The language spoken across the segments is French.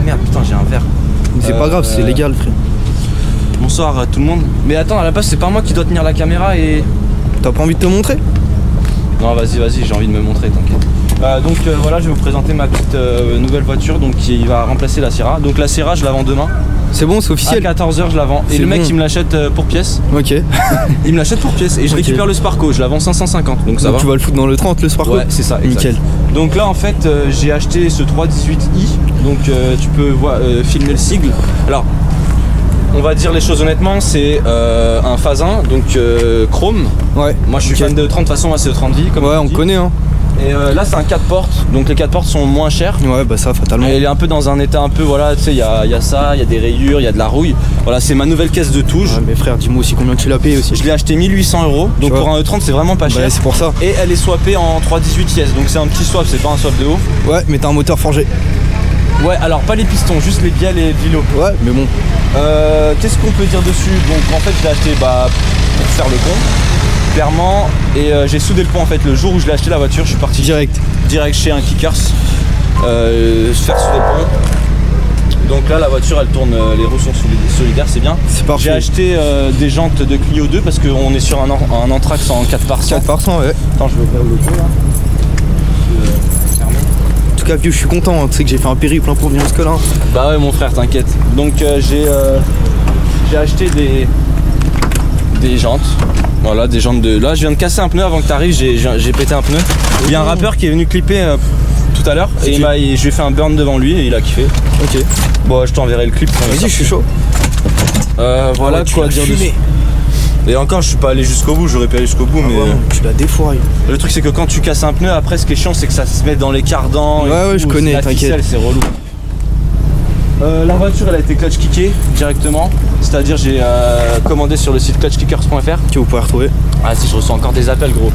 merde, putain, j'ai un verre. C'est pas grave, c'est légal, frère. Bonsoir à tout le monde. Mais attends, à la base, c'est pas moi qui dois tenir la caméra et... T'as pas envie de te montrer? Non, vas-y, j'ai envie de me montrer, t'inquiète. Donc voilà, je vais vous présenter ma petite nouvelle voiture donc qui va remplacer la Sierra. Donc la Sierra, je la vends demain. C'est bon, c'est officiel. À 14 h, je la vends. Et le mec, il me l'achète pour pièce. Ok. Il me l'achète pour pièce et je récupère le Sparco. Je la vends 550. Donc ça va. Tu vas le foutre dans le 30, le Sparco? Ouais, c'est ça. Exact. Nickel. Donc là, en fait, j'ai acheté ce 318i. Donc tu peux filmer le sigle. Alors, on va dire les choses honnêtement, c'est un Fasin, donc chrome. Ouais. Moi, je suis fan de 30. De toute façon, moi, c'est le 30i. Comme ouais, on connaît, hein. Et là c'est un 4 portes, donc les 4 portes sont moins chères. Ouais bah ça fatalement. Et il est un peu dans un état un peu voilà, tu sais, il y a ça, il y a des rayures, il y a de la rouille. Voilà, c'est ma nouvelle caisse de touche. Ouais, mais frère, dis-moi aussi combien tu l'as payé aussi. Je l'ai acheté 1800 €, donc pour un E30 c'est vraiment pas cher. Ouais, c'est pour ça. Et elle est swappée en 318 IS, donc c'est un petit swap, c'est pas un swap de ouf. Ouais, mais t'as un moteur forgé. Ouais, alors pas les pistons, juste les bielles et l'îlot. Ouais, mais bon. Qu'est-ce qu'on peut dire dessus? Donc en fait je l'ai acheté pour faire le pont, clairement. Et j'ai soudé le pont en fait le jour où je l'ai acheté la voiture, je suis parti direct chez un Kickers faire souder le pont. Donc là la voiture elle tourne, les roues sont solidaires, c'est bien. C'est parfait. J'ai acheté des jantes de Clio 2 parce qu'on est sur un Anthrax en 4 par 100. 4 par 100, ouais. Attends, je vais ouvrir le pot là. En tout cas vieux, je suis content, hein. Tu sais que j'ai fait un périple pour venir jusque là. Bah ouais mon frère, t'inquiète. Donc j'ai acheté des jantes. Voilà, des jantes de... Là je viens de casser un pneu avant que t'arrives, j'ai pété un pneu. Il y a un rappeur qui est venu clipper tout à l'heure et je lui ai fait un burn devant lui et il a kiffé. Ok. Bon, je t'enverrai le clip. Vas-y, je suis chaud. Voilà quoi dire dessus. Et encore, je suis pas allé jusqu'au bout, j'aurais pu aller jusqu'au bout, mais... Ouais, tu l'as défouraillé. Le truc c'est que quand tu casses un pneu, après ce qui est chiant c'est que ça se met dans les cardans. Ouais, je connais, t'inquiète. C'est relou. La voiture elle a été clutch kickée directement, c'est-à-dire j'ai commandé sur le site clutchkickers.fr que vous pouvez retrouver. Ah si, je reçois encore des appels gros.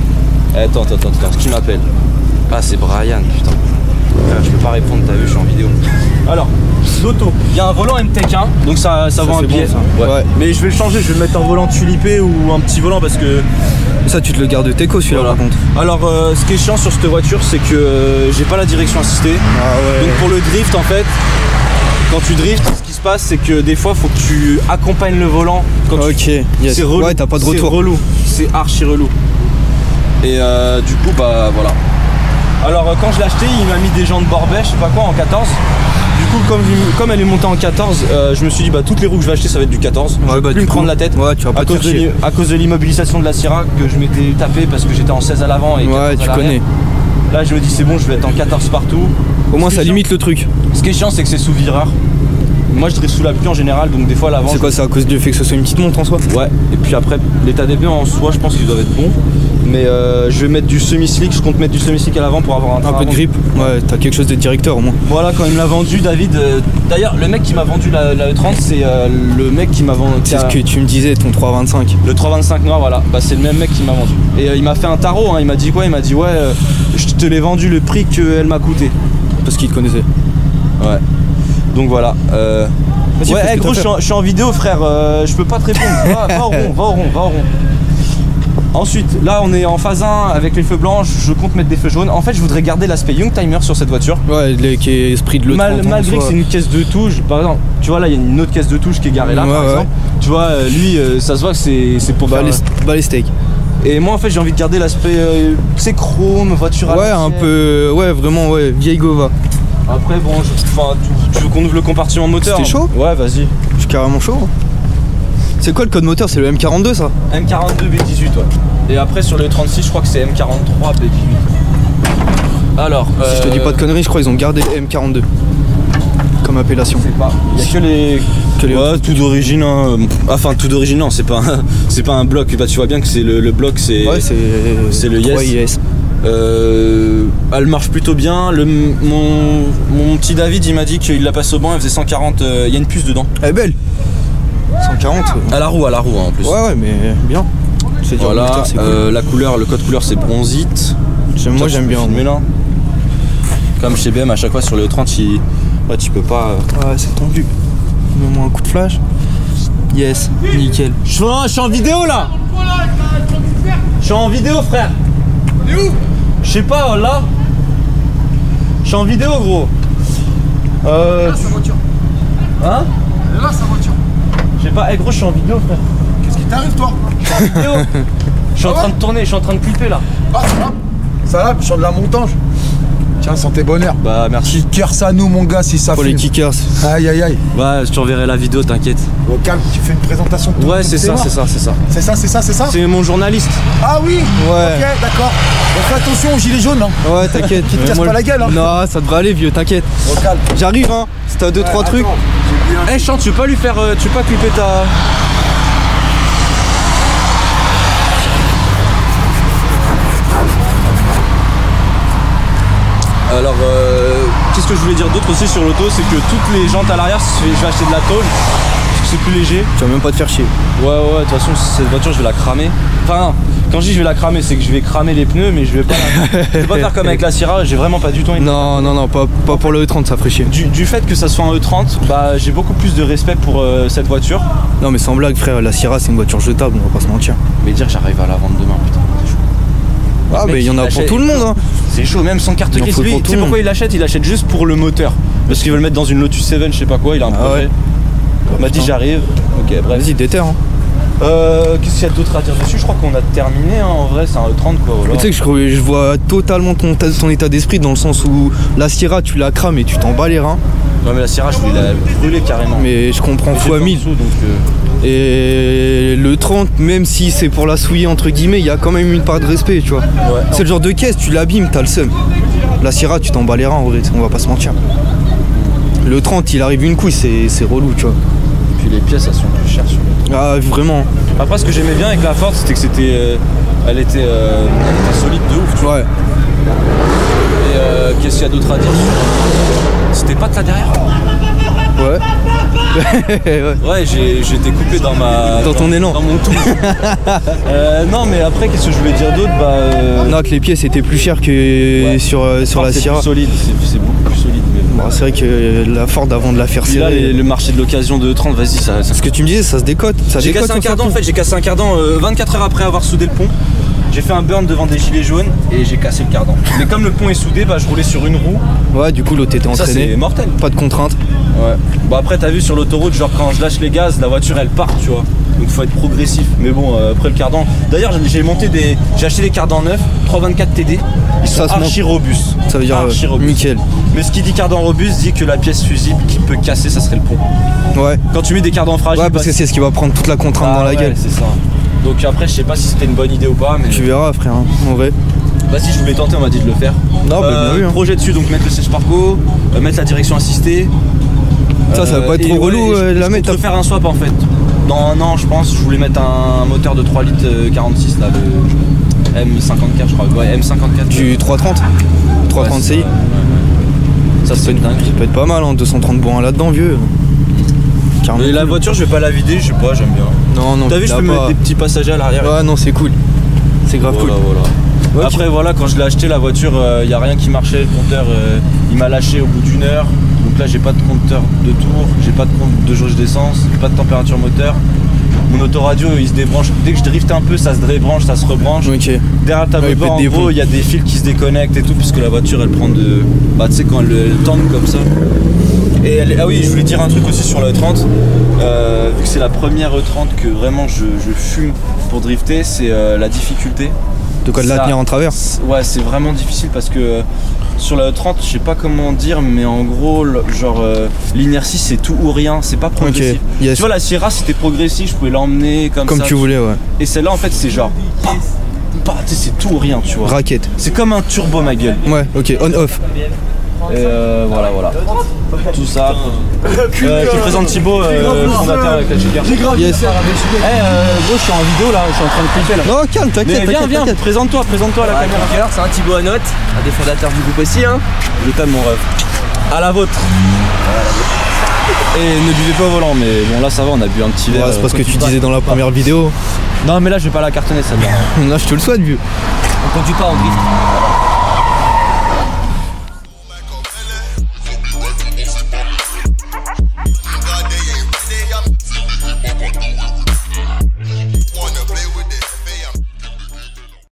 Attends, qui m'appelle? Ah c'est Brian, putain. Je peux pas répondre, t'as vu, je suis en vidéo. Alors, l'auto, il y a un volant MTEK1, donc ça vaut un billet. Bon, ouais. Mais je vais le changer, je vais le mettre en volant tulipé ou un petit volant parce que... Ça tu te le gardes teco celui-là par contre. Alors ce qui est chiant sur cette voiture c'est que j'ai pas la direction assistée. Ah ouais. Donc pour le drift en fait, quand tu driftes, ce qui se passe c'est que des fois faut que tu accompagnes le volant quand yes. C'est relou. Ouais, t'as pas de retour. C'est relou, c'est archi relou. Et du coup bah voilà. Alors quand je l'ai acheté il m'a mis des jantes Borbet, je sais pas quoi, en 14. Du coup comme elle est montée en 14, je me suis dit bah toutes les roues que je vais acheter ça va être du 14. Ouais, Je vais plus me prendre la tête. Ouais, tu vas pas à cause de l'immobilisation de la Sierra que je m'étais tapé parce que j'étais en 16 à l'avant et 14 ouais, tu connais. Là je me dis c'est bon, je vais être en 14 partout. Au moins ça limite le truc. Ce qui est chiant c'est que c'est sous vireur. Moi je drive sous la pluie en général, donc des fois l'avant. C'est quoi, c'est à cause du fait que ce soit une petite montre en soi? Ouais, et puis après l'état des pneus en soi je pense qu'ils doivent être bons. Mais je vais mettre du semi-slick, je compte mettre du semi-slick à l'avant pour avoir un peu de grip. Ouais, t'as quelque chose de directeur au moins. Voilà, quand il me l'a vendu, David. D'ailleurs, le mec qui m'a vendu la E30, c'est le mec qui m'a vendu. C'est ce que tu me disais, ton 325. Le 325 noir, voilà. Bah, c'est le même mec qui m'a vendu. Et il m'a fait un tarot, hein. Il m'a dit quoi? Il m'a dit, ouais, je te l'ai vendu le prix qu'elle m'a coûté. Parce qu'il te connaissait. Ouais. Donc voilà. Ouais, gros, je suis en vidéo, frère. Je peux pas te répondre. Va au rond. Ensuite, là on est en phase 1 avec les feux blancs, je compte mettre des feux jaunes. En fait, je voudrais garder l'aspect Youngtimer sur cette voiture. Ouais, qui est esprit de l'E30. Malgré que c'est une caisse de touche, par exemple, tu vois là, il y a une autre caisse de touche qui est garée là, par exemple. Tu vois, lui, ça se voit que c'est pour faire les steaks. Et moi, en fait, j'ai envie de garder l'aspect, c'est chrome, voiture à ouais, un peu, ouais, vraiment, ouais, vieille Gova. Après, bon, tu veux qu'on ouvre le compartiment moteur? T'es chaud? Ouais, vas-y. Je suis carrément chaud. C'est quoi le code moteur? C'est le M42 ça? M42 B18 ouais. Et après sur le 36 je crois que c'est M43 B18. Alors si je te dis pas de conneries, je crois qu'ils ont gardé M42 comme appellation. Je sais pas. Il y a que les ouais, tout d'origine hein. Enfin tout d'origine non, c'est pas un bloc. Bah, tu vois bien que c'est le bloc c'est le Yes. Elle marche plutôt bien. Mon petit David il m'a dit qu'il la passe au banc, elle faisait 140, il y a une puce dedans. Elle est belle. 140 à la roue hein, en plus. Ouais mais bien. Voilà, cool. La couleur, le code couleur c'est bronzite. Moi j'aime bien. Là. Comme chez BM à chaque fois sur le 30 ouais, tu peux pas. Ouais c'est tendu. Mets-moi un coup de flash. Yes, nickel. Je suis en vidéo là. Je suis en vidéo frère. T'es où? Je sais pas là. Je suis en vidéo gros. Sa voiture. Hein? Elle est là sa voiture. Je sais pas, hey gros, je suis en vidéo frère. Qu'est-ce qui t'arrive toi? Je suis en train de tourner, je suis en train de clipper là. Ah ça va? Ça va, je suis de la montange. Tiens, santé bonheur. Bah merci. Kickers à nous mon gars si ça Pour filme. les kickers. Aïe aïe aïe. Ouais, je t'enverrai la vidéo, t'inquiète. Au calme, tu fais une présentation de Ouais, c'est ça, c'est ça, c'est ça. C'est ça, c'est ça, c'est ça. C'est mon journaliste. Ah oui. Ouais. Ok, d'accord. Donc fais attention aux gilets jaunes, hein. Ouais, t'inquiète. Qui te casse pas la gueule, hein. Non, ça devrait aller, vieux, t'inquiète. Au calme. J'arrive, hein. Si t'as 2-3 trucs. Eh, Chant, tu veux pas lui faire. Tu veux pas clipper ta. Alors, qu'est-ce que je voulais dire d'autre aussi sur l'auto, c'est que toutes les jantes à l'arrière, je vais acheter de la tôle, parce que c'est plus léger. Tu vas même pas te faire chier. Ouais, de toute façon, cette voiture, je vais la cramer. Enfin, quand je dis je vais la cramer, c'est que je vais cramer les pneus, mais je vais pas faire comme avec la Sierra, j'ai vraiment pas du tout envie. Non, pas pour le E30, ça ferait chier. Du fait que ça soit un E30, bah j'ai beaucoup plus de respect pour cette voiture. Non, mais sans blague, frère, la Sierra, c'est une voiture jetable, on va pas se mentir. Mais dire j'arrive à la vendre demain, putain, c'est chaud. Ah, mais il y en a pour tout le monde, hein. C'est chaud, même sans carte grise. Lui, tu sais pourquoi il l'achète? Il achète juste pour le moteur. Parce qu'il veut le mettre dans une Lotus 7, je sais pas quoi, il a un projet. Ouais. Il m'a dit j'arrive. Ok, bref. Vas-y, déterre, hein. Qu'est-ce qu'il y a d'autre à dire dessus? Je crois qu'on a terminé, hein, en vrai, c'est un E30 quoi. Voilà. Tu sais que je vois totalement ton état d'esprit dans le sens où la Sierra, tu la crames et tu t'en bats les reins. Non, mais la Sierra, je voulais la brûler carrément. Mais je comprends fois 1000. Et le 30, même si c'est pour la souiller entre guillemets, il y a quand même une part de respect, tu vois. Ouais. C'est le genre de caisse, tu l'abîmes, t'as le seum. La Sierra, tu t'en bats les reins en vrai, on va pas se mentir. Le 30, il arrive une couille, c'est relou, tu vois. Et puis les pièces, elles sont plus chères sur le. Ah, vraiment. Après, ce que j'aimais bien avec la Ford, c'était que c'était. Elle était solide de ouf, tu vois. Ouais. Et qu'est-ce qu'il y a d'autre à dire? C'était pas de là derrière? Ouais. Ouais, j'ai été coupé dans ma. Dans ton élan. Dans mon tout. Non, mais après, qu'est-ce que je voulais dire d'autre? Non, que les pièces étaient plus chères que sur la Sierra. C'est solide, c'est beaucoup plus solide. Mais... Bon, c'est vrai que la Ford, avant de la faire serrer. Là, le marché de l'occasion de 30, vas-y, ça. Ce que tu me disais, ça se décote. J'ai cassé un cardan en fait, j'ai cassé un cardan 24 heures après avoir soudé le pont. J'ai fait un burn devant des gilets jaunes et j'ai cassé le cardan. Mais comme le pont est soudé, bah je roulais sur une roue. Ouais, du coup l'autre était entraîné. Ça c'est mortel. Pas de contrainte. Ouais. Bon après t'as vu sur l'autoroute, genre quand je lâche les gaz, la voiture elle part, tu vois. Donc faut être progressif. Mais bon, après le cardan. D'ailleurs j'ai acheté des cardans neufs, 324 TD. Ils sont archi robustes. Ça veut dire nickel. Mais ce qui dit cardan robuste dit que la pièce fusible qui peut casser, ça serait le pont. Ouais. Quand tu mets des cardans fragiles. Ouais, parce que c'est ce qui va prendre toute la contrainte dans la gueule. C'est ça. Donc après je sais pas si c'était une bonne idée ou pas, mais. Tu verras frère, hein, en vrai. Bah si je voulais tenter, on m'a dit de le faire. Non, bah bien vu. Hein. Projet dessus, donc mettre le sèche-parcours, mettre la direction assistée. Ça va pas être trop relou la mettre. Je peux faire un swap en fait. Dans un an je pense, je voulais mettre un moteur de 3 litres 46 là, le M54 je crois. Ouais, M54. Du 330 330 CI. Ça c'est dingue. Ça peut être pas mal, hein, 230 bourrins là-dedans vieux. Et la voiture je vais pas la vider, je sais pas, j'aime bien. Non, t'as vu, je peux mettre des petits passagers à l'arrière. Ouais, non, c'est cool. C'est grave cool. Ouais, après voilà, quand je l'ai acheté la voiture, y a rien qui marchait, le compteur il m'a lâché au bout d'une heure. Donc là j'ai pas de compteur de tour, j'ai pas de compte de jauge d'essence, j'ai pas de température moteur. Mon autoradio il se débranche, dès que je drifte un peu ça se débranche, ça se rebranche. Okay. Derrière le tableau de bord en gros il y a des fils qui se déconnectent et tout, puisque la voiture elle prend de. Bah tu sais quand elle tend comme ça. Et ah oui, je voulais dire un truc aussi sur la E30, vu que c'est la première E30 que vraiment je fume pour drifter, c'est la difficulté. De quoi de la tenir en travers? Ouais, c'est vraiment difficile parce que sur la E30, je sais pas comment dire, mais en gros, genre l'inertie c'est tout ou rien, c'est pas progressif. Okay. Yes. Tu vois, la Sierra c'était progressif, je pouvais l'emmener comme ça. Tu voulais, ouais. Et celle-là en fait c'est genre. Tu sais, c'est tout ou rien, tu vois. Raquette. C'est comme un turbo, ma gueule. Ouais, ok, on-off. Et voilà. Tout ça. Je te présente Thibaut, fondateur avec la Chica. Yes. Gros, je suis en vidéo là, je suis en train de clipper là. Non, calme, t'inquiète. Viens, présente-toi à la caméra. C'est un Thibaut Anot, un des fondateurs du groupe aussi. Hein. Je t'aime, mon rêve. À la vôtre. Et ne buvez pas au volant, mais bon, là ça va, on a bu un petit verre. Ouais, c'est parce que tu disais dans la première vidéo. Non, mais là je vais pas la cartonner, ça vient. Là, je te le souhaite, vieux. On conduit pas, on drift.